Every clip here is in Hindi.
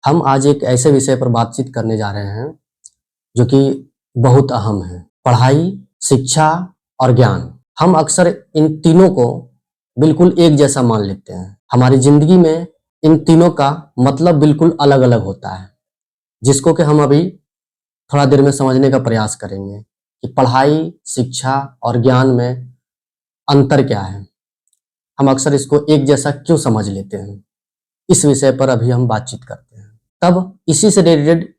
हम आज एक ऐसे विषय पर बातचीत करने जा रहे हैं जो कि बहुत अहम है। पढ़ाई, शिक्षा और ज्ञान। हम अक्सर इन तीनों को बिल्कुल एक जैसा मान लेते हैं। हमारी ज़िंदगी में इन तीनों का मतलब बिल्कुल अलग-अलग होता है, जिसको कि हम अभी थोड़ा देर में समझने का प्रयास करेंगे कि पढ़ाई, शिक्षा और ज्ञान में अंतर क्या है? हम अक्सर इसको एक जैसा क्यों समझ लेते हैं? इस विषय पर अभी हम बातचीत करते हैं। तब इसी से रिलेटेड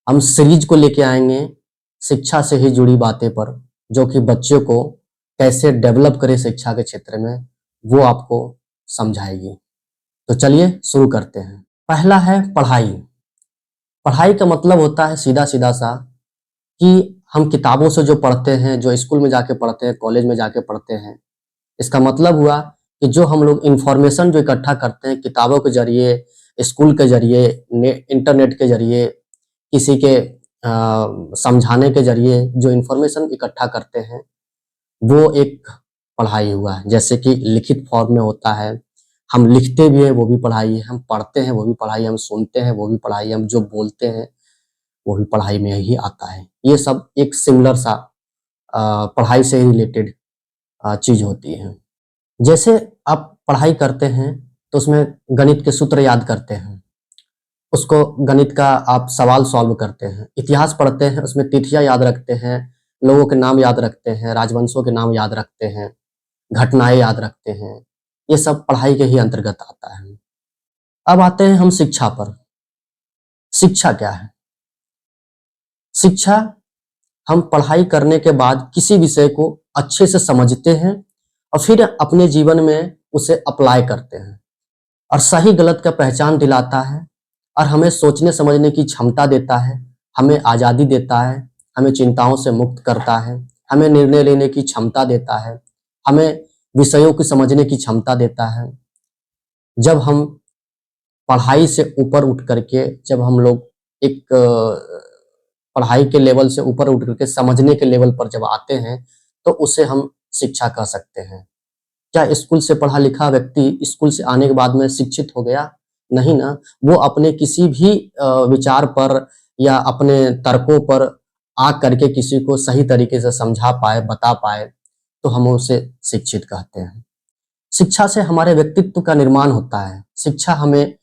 हम सीरीज को लेके आएंगे शिक्षा से ही जुड़ी बातें पर, जो कि बच्चों को कैसे डेवलप करें शिक्षा के क्षेत्र में, वो आपको समझाएगी। तो चलिए शुरू करते हैं। पहला है पढ़ाई। पढ़ाई का मतलब होता है सीधा-सीधा सा कि हम किताबों से जो पढ़ते हैं, जो स्कूल में जाके पढ़ते हैं, कॉलेज में जाके पढ़ते हैं, इसका मतलब हुआ कि जो हम लोग इन्फॉर्मेशन जो इकट्ठा करते हैं किताबों के ज़रिए, स्कूल के ज़रिए, इंटरनेट के ज़रिए, किसी के समझाने के ज़रिए जो इन्फॉर्मेशन इकट्ठा करते हैं, वो एक पढ़ाई हुआ। जैसे कि लिखित फॉर्म में होता है, हम लिखते भी हैं वो भी पढ़ाई है, हम पढ़ते हैं वो भी पढ़ाई है, हम सुनते हैं वो भी पढ़ाई है, हम जो बोलते हैं वो भी पढ़ाई में ही आता है। ये सब एक सिमिलर सा पढ़ाई से ही रिलेटेड चीज़ होती है। जैसे आप पढ़ाई करते हैं तो उसमें गणित के सूत्र याद करते हैं, उसको गणित का आप सवाल सॉल्व करते हैं। इतिहास पढ़ते हैं, उसमें तिथियाँ याद रखते हैं, लोगों के नाम याद रखते हैं, राजवंशों के नाम याद रखते हैं, घटनाएँ याद रखते हैं। ये सब पढ़ाई के ही अंतर्गत आता है। अब आते हैं हम शिक्षा पर। शिक्षा क्या है? शिक्षा हम पढ़ाई करने के बाद किसी विषय को अच्छे से समझते हैं और फिर अपने जीवन में उसे अप्लाई करते हैं और सही गलत का पहचान दिलाता है और हमें सोचने समझने की क्षमता देता है, हमें आज़ादी देता है, हमें चिंताओं से मुक्त करता है, हमें निर्णय लेने की क्षमता देता है, हमें विषयों को समझने की क्षमता देता है। जब हम पढ़ाई से ऊपर उठ करके जब हम लोग एक पढ़ाई के लेवल से ऊपर उठ करके समझने के लेवल पर जब आते हैं, तो उसे हम शिक्षा कह सकते हैं। क्या स्कूल से पढ़ा लिखा व्यक्ति स्कूल से आने के बाद में शिक्षित हो गया? नहीं ना, वो अपने किसी भी विचार पर या अपने तर्कों पर आ करके किसी को सही तरीके से समझा पाए, बता पाए, तो हम उसे शिक्षित कहते हैं। शिक्षा से हमारे व्यक्तित्व का निर्माण होता है। शिक्षा हमें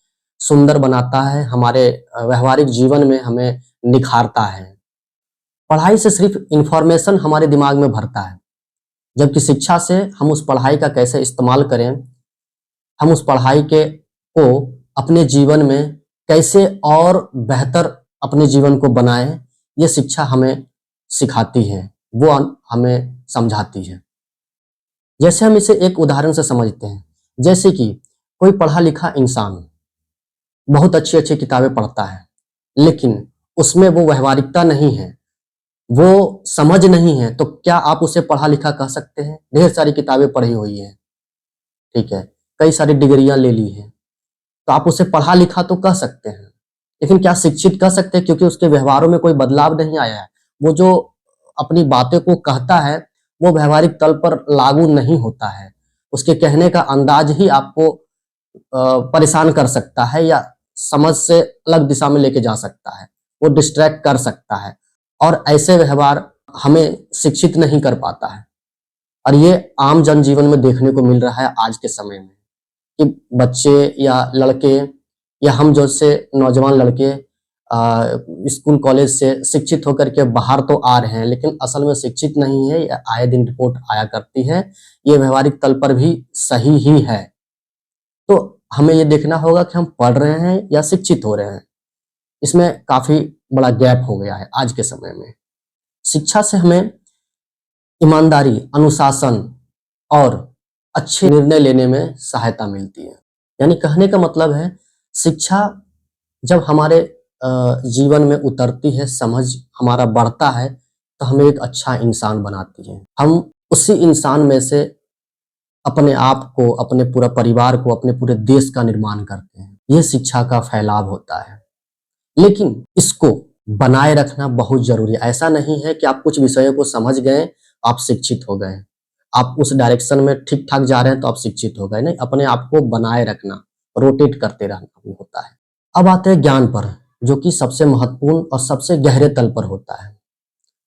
सुंदर बनाता है, हमारे व्यावहारिक जीवन में हमें निखारता है। पढ़ाई से सिर्फ इन्फॉर्मेशन हमारे दिमाग में भरता है, जबकि शिक्षा से हम उस पढ़ाई का कैसे इस्तेमाल करें, हम उस पढ़ाई के को अपने जीवन में कैसे और बेहतर अपने जीवन को बनाएँ, ये शिक्षा हमें सिखाती है, वो हमें समझाती है। जैसे हम इसे एक उदाहरण से समझते हैं, जैसे कि कोई पढ़ा लिखा इंसान बहुत अच्छी-अच्छी किताबें पढ़ता है, लेकिन उसमें वो व्यावहारिकता नहीं है, वो समझ नहीं है, तो क्या आप उसे पढ़ा लिखा कह सकते हैं? ढेर सारी किताबें पढ़ी हुई हैं, ठीक है? कई सारी डिग्रियाँ ले ली हैं, तो आप उसे पढ़ा लिखा तो कह सकते हैं, लेकिन क्या शिक्षित कह सकते हैं? क्योंकि उसके व्यवहारों में कोई बदलाव नहीं आया है। वो जो अपनी बातें को कहता है, वो व्यावहारिक तल पर लागू नहीं होता है। उसके कहने का अंदाज ही आपको परेशान कर सकता है या समझ से अलग दिशा में लेके जा सकता है। वो डिस्ट्रैक्ट कर सकता है और ऐसे व्यवहार हमें शिक्षित नहीं कर पाता है। और ये आम जनजीवन में देखने को मिल रहा है आज के समय में कि बच्चे या लड़के या हम जैसे नौजवान लड़के स्कूल कॉलेज से शिक्षित होकर के बाहर तो आ रहे हैं, लेकिन असल में शिक्षित नहीं है। ये आए दिन रिपोर्ट आया करती है, ये व्यवहारिक तल पर भी सही ही है। तो हमें ये देखना होगा कि हम पढ़ रहे हैं या शिक्षित हो रहे हैं। इसमें काफ़ी बड़ा गैप हो गया है आज के समय में। शिक्षा से हमें ईमानदारी, अनुशासन और अच्छे निर्णय लेने में सहायता मिलती है। यानी कहने का मतलब है, शिक्षा जब हमारे जीवन में उतरती है, समझ हमारा बढ़ता है, तो हमें एक अच्छा इंसान बनाती है। हम उसी इंसान में से अपने आप को, अपने पूरा परिवार को, अपने पूरे देश का निर्माण करते हैं। ये शिक्षा का फैलाव होता है। लेकिन इसको बनाए रखना बहुत ज़रूरी है। ऐसा नहीं है कि आप कुछ विषयों को समझ गए, आप शिक्षित हो गए। आप उस डायरेक्शन में ठीक-ठाक जा रहे हैं तो आप शिक्षित हो गए, नहीं, अपने आप को बनाए रखना, रोटेट करते रहना होता है। अब आते हैं ज्ञान पर, जो कि सबसे महत्वपूर्ण और सबसे गहरे तल पर होता है।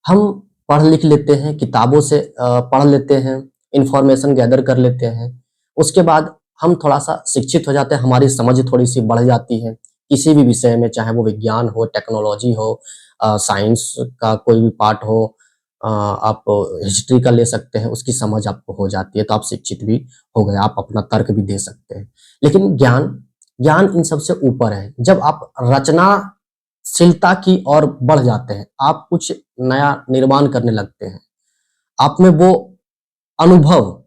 हम पढ़ लिख लेते हैं, किताबों से पढ़ लेते हैं, इन्फॉर्मेशन गैदर कर लेते हैं। उसके बाद हम थोड़ा-सा शिक्षित हो जाते हैं, हमारी समझ थोड़ी-सी बढ़ जाती है, किसी भी विषय में, चाहे वो विज्ञान हो, टेक्नोलॉजी हो, साइंस का कोई भी पार्ट हो, आप हिस्ट्री का ले सकते हैं, उसकी समझ आपको हो जाती है, तो आप शिक्षित भी हो गए, आप अपना तर्क भी दे सकते हैं। लेकिन ज्ञान ज्ञान इन सबसे ऊपर है। जब आप रचनाशीलता की ओर बढ़ जाते हैं, आप कुछ नया निर्माण करने लगते हैं। आप में वो अनुभव,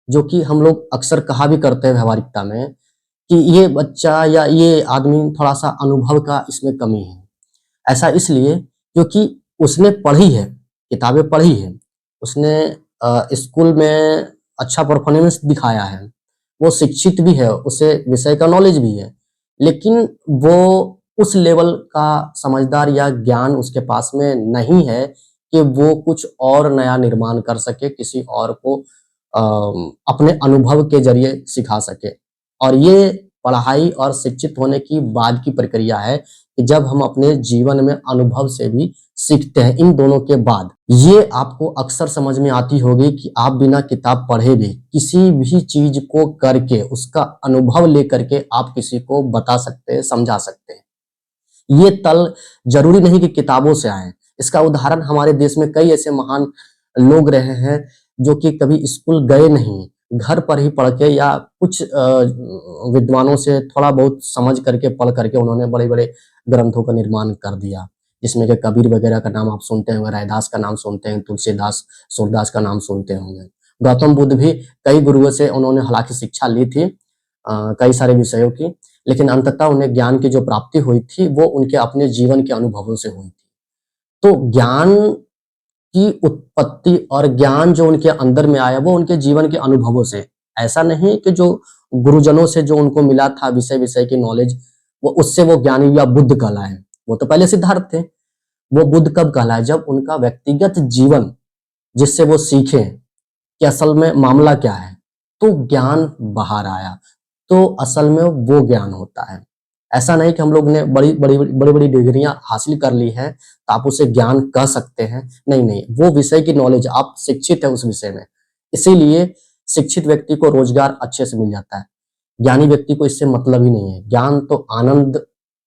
जो कि हम लोग अक्सर कहा भी करते हैं व्यावहारिकता में, कि ये बच्चा या ये आदमी थोड़ा-सा अनुभव का इसमें कमी है। ऐसा इसलिए क्योंकि उसने पढ़ी है, किताबें पढ़ी हैं, उसने स्कूल में अच्छा परफ़ॉर्मेंस दिखाया है, वो शिक्षित भी है, उसे विषय का नॉलेज भी है, लेकिन वो उस लेवल का समझदार या ज्ञान उसके पास में नहीं है कि वो कुछ और नया निर्माण कर सके, किसी और को अपने अनुभव के ज़रिए सिखा सके। और ये पढ़ाई और शिक्षित होने की बाद की प्रक्रिया है कि जब हम अपने जीवन में अनुभव से भी सीखते हैं, इन दोनों के बाद। ये आपको अक्सर समझ में आती होगी कि आप बिना किताब पढ़े भी किसी भी चीज़ को करके, उसका अनुभव लेकर के आप किसी को बता सकते हैं, समझा सकते हैं। ये तल ज़रूरी नहीं कि किताबों से आए। इसका उदाहरण हमारे देश में कई ऐसे महान लोग रहे हैं, जो कि कभी स्कूल गए नहीं, घर पर ही पढ़ के या कुछ विद्वानों से थोड़ा बहुत समझ करके, पढ़ करके उन्होंने बड़े-बड़े ग्रंथों का निर्माण कर दिया। जिसमें कि कबीर वगैरह का नाम आप सुनते होंगे, रैदास का नाम सुनते हैं, तुलसीदास, सूरदास का नाम सुनते होंगे। गौतम बुद्ध भी कई गुरुओं से उन्होंने हालाँकि शिक्षा ली थी, कई सारे विषयों की, लेकिन अंततः उन्हें ज्ञान की जो प्राप्ति हुई थी, वो उनके अपने जीवन के अनुभवों से हुई थी। तो ज्ञान की उत्पत्ति और ज्ञान जो उनके अंदर में आया, वो उनके जीवन के अनुभवों से। ऐसा नहीं कि जो गुरुजनों से जो उनको मिला था विषय-विषय की नॉलेज, वो उससे वो ज्ञानी या बुद्ध कहलाए। वो तो पहले सिद्धार्थ थे। वो बुद्ध कब कहलाए? जब उनका व्यक्तिगत जीवन, जिससे वो सीखे कि असल में मामला क्या है, तो ज्ञान बाहर आया। तो असल में वो ज्ञान होता है। ऐसा नहीं कि हम लोग ने बड़ी-बड़ी डिग्रियाँ हासिल कर ली हैं, तो आप उसे ज्ञान कह सकते हैं। नहीं, नहीं, वो विषय की नॉलेज, आप शिक्षित हैं उस विषय में। इसीलिए शिक्षित व्यक्ति को रोज़गार अच्छे से मिल जाता है। ज्ञानी व्यक्ति को इससे मतलब ही नहीं है। ज्ञान तो आनंद,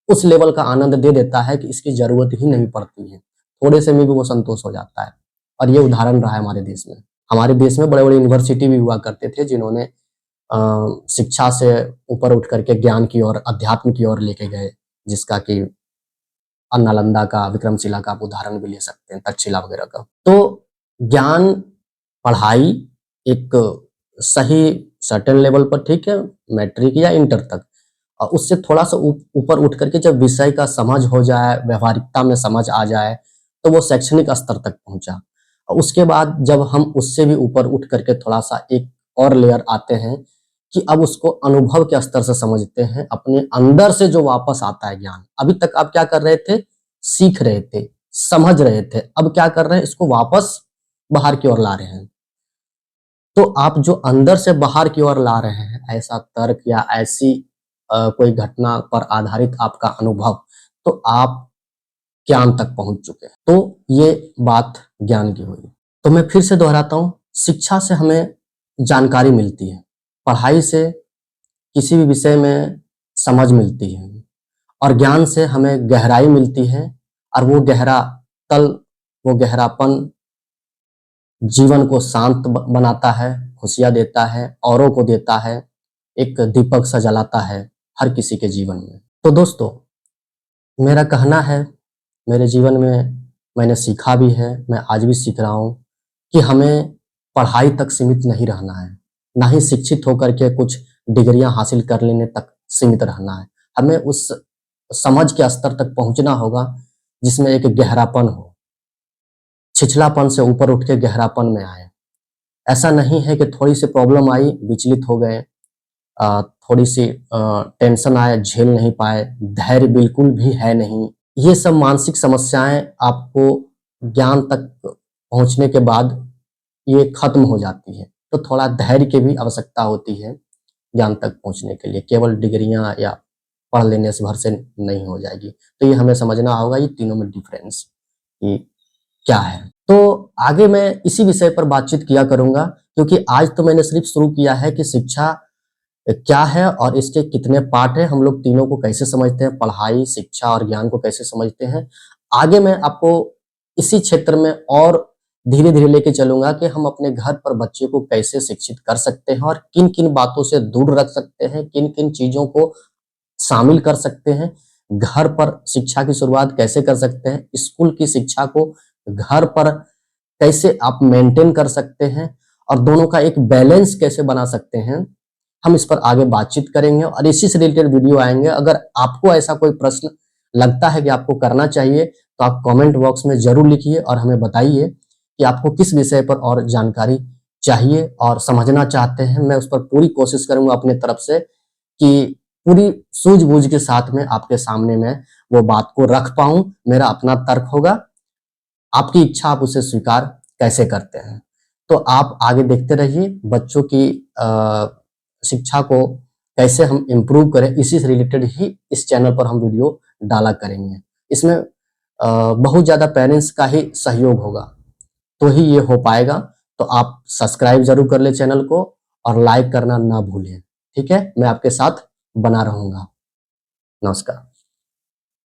उस लेवल का आनंद दे देता है कि इसकी ज़रूरत ही नहीं पड़ती है। थोड़े से में भी वो संतोष हो जाता है। और ये उदाहरण रहा है हमारे देश में। हमारे देश में बड़े-बड़े यूनिवर्सिटी भी हुआ करते थे, जिन्होंने अ, शिक्षा से ऊपर उठ करके ज्ञान की ओर, अध्यात्म की ओर लेके गए, जिसका कि नालंदा का, विक्रमशिला का आप उदाहरण भी ले सकते हैं, तक्षशिला वगैरह का। तो ज्ञान, पढ़ाई एक सही सर्टेन लेवल पर, ठीक है, मैट्रिक या इंटर तक, और उससे थोड़ा-सा ऊपर उठ करके जब विषय का समझ हो जाए, व्यावहारिकता में समझ आ जाए, तो वो शैक्षणिक स्तर तक पहुँचा। और उसके बाद जब हम उससे भी ऊपर उठ करके थोड़ा-सा एक और लेयर आते हैं कि अब उसको अनुभव के स्तर से समझते हैं, अपने अंदर से जो वापस आता है ज्ञान। अभी तक आप क्या कर रहे थे? सीख रहे थे, समझ रहे थे। अब क्या कर रहे हैं? इसको वापस बाहर की ओर ला रहे हैं। तो आप जो अंदर से बाहर की ओर ला रहे हैं, ऐसा तर्क या ऐसी कोई घटना पर आधारित आपका अनुभव, तो आप ज्ञान तक पहुँच चुके हैं। तो ये बात ज्ञान की हुई। तो मैं फिर से दोहराता हूँ, शिक्षा से हमें जानकारी मिलती है, पढ़ाई से किसी भी विषय में समझ मिलती है, और ज्ञान से हमें गहराई मिलती है, और वो गहरा तल, वो गहरापन जीवन को शांत बनाता है, खुशियाँ देता है, औरों को देता है, एक दीपक सा जलाता है हर किसी के जीवन में। तो दोस्तों, मेरा कहना है, मेरे जीवन में मैंने सीखा भी है, मैं आज भी सीख रहा हूँ कि हमें पढ़ाई तक सीमित नहीं रहना है, ना ही शिक्षित होकर के कुछ डिग्रियाँ हासिल कर लेने तक सीमित रहना है। हमें उस समझ के स्तर तक पहुँचना होगा, जिसमें एक गहरापन हो, छिछलापन से ऊपर उठ के गहरापन में आए। ऐसा नहीं है कि थोड़ी-सी प्रॉब्लम आई, विचलित हो गए, थोड़ी-सी टेंशन आया, झेल नहीं पाए, धैर्य बिल्कुल भी है नहीं। ये सब मानसिक समस्याएँ आपको ज्ञान तक पहुँचने के बाद ये खत्म हो जाती हैं। तो थोड़ा धैर्य की भी आवश्यकता होती है ज्ञान तक पहुँचने के लिए। केवल डिग्रियाँ या पढ़ लेने से भर से नहीं हो जाएगी। तो ये हमें समझना होगा ये तीनों में डिफरेंस कि क्या है। तो आगे मैं इसी विषय पर बातचीत किया करूंगा, क्योंकि आज तो मैंने सिर्फ शुरू किया है कि शिक्षा क्या है और इसके कितने पार्ट हैं, हम लोग तीनों को कैसे समझते हैं, पढ़ाई, शिक्षा और ज्ञान को कैसे समझते हैं। आगे मैं आपको इसी क्षेत्र में और धीरे-धीरे लेके चलूँगा कि हम अपने घर पर बच्चे को कैसे शिक्षित कर सकते हैं और किन-किन बातों से दूर रख सकते हैं, किन-किन चीज़ों को शामिल कर सकते हैं। घर पर शिक्षा की शुरुआत कैसे कर सकते हैं, स्कूल की शिक्षा को घर पर कैसे आप मेंटेन कर सकते हैं और दोनों का एक बैलेंस कैसे बना सकते हैं, हम इस पर आगे बातचीत करेंगे और इसी से रिलेटेड वीडियो आएँगे। अगर आपको ऐसा कोई प्रश्न लगता है कि आपको करना चाहिए, तो आप कमेंट बॉक्स में ज़रूर लिखिए और हमें बताइए कि आपको किस विषय पर और जानकारी चाहिए और समझना चाहते हैं। मैं उस पर पूरी कोशिश करूँगा अपनी तरफ से कि पूरी सूझ-बूझ के साथ में आपके सामने मैं वो बात को रख पाऊँ। मेरा अपना तर्क होगा, आपकी इच्छा आप उसे स्वीकार कैसे करते हैं। तो आप आगे देखते रहिए बच्चों की शिक्षा को कैसे हम इम्प्रूव करें, इसी से रिलेटेड ही इस चैनल पर हम वीडियो डाला करेंगे। इसमें बहुत ज़्यादा पेरेंट्स का ही सहयोग होगा, तो ही ये हो पाएगा। तो आप सब्सक्राइब ज़रूर कर लें चैनल को और लाइक करना ना भूलें, ठीक है? मैं आपके साथ बना रहूँगा। नमस्कार।